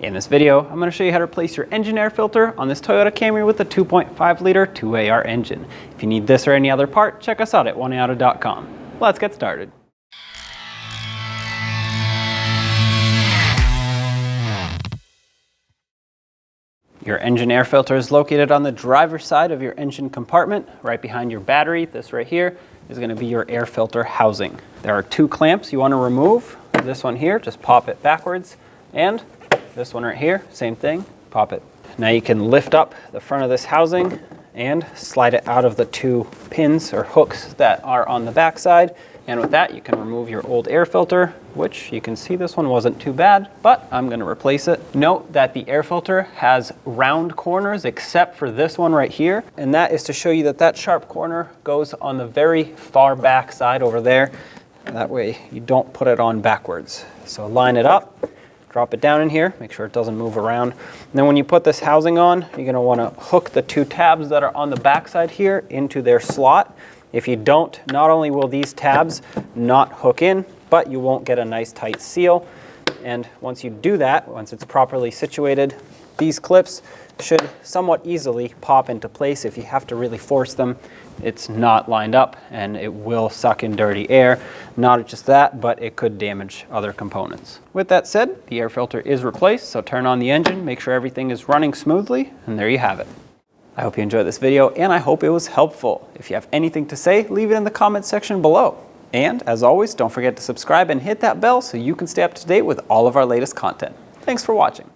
In this video, I'm going to show you how to replace your engine air filter on this Toyota Camry with a 2.5 liter 2AR engine. If you need this or any other part, check us out at oneauto.com. Let's get started. Your engine air filter is located on the driver's side of your engine compartment, right behind your battery. This right here is going to be your air filter housing. There are two clamps you want to remove. This one here, just pop it backwards, and this one right here, same thing, pop it. Now you can lift up the front of this housing and slide it out of the two pins or hooks that are on the back side. And with that, you can remove your old air filter, which you can see this one wasn't too bad, but I'm going to replace it. Note that the air filter has round corners except for this one right here. And that is to show you that that sharp corner goes on the very far back side over there. That way you don't put it on backwards. So line it up, drop it down in here, make sure it doesn't move around. And then when you put this housing on, you're going to want to hook the two tabs that are on the back side here into their slot. If you don't, not only will these tabs not hook in, but you won't get a nice tight seal. And once you do that, once it's properly situated, these clips should somewhat easily pop into place. If you have to really force them, it's not lined up and it will suck in dirty air. Not just that, but it could damage other components. With that said, the air filter is replaced, so turn on the engine, make sure everything is running smoothly, and there you have it. I hope you enjoyed this video and I hope it was helpful. If you have anything to say, leave it in the comments section below. And as always, don't forget to subscribe and hit that bell so you can stay up to date with all of our latest content. Thanks for watching.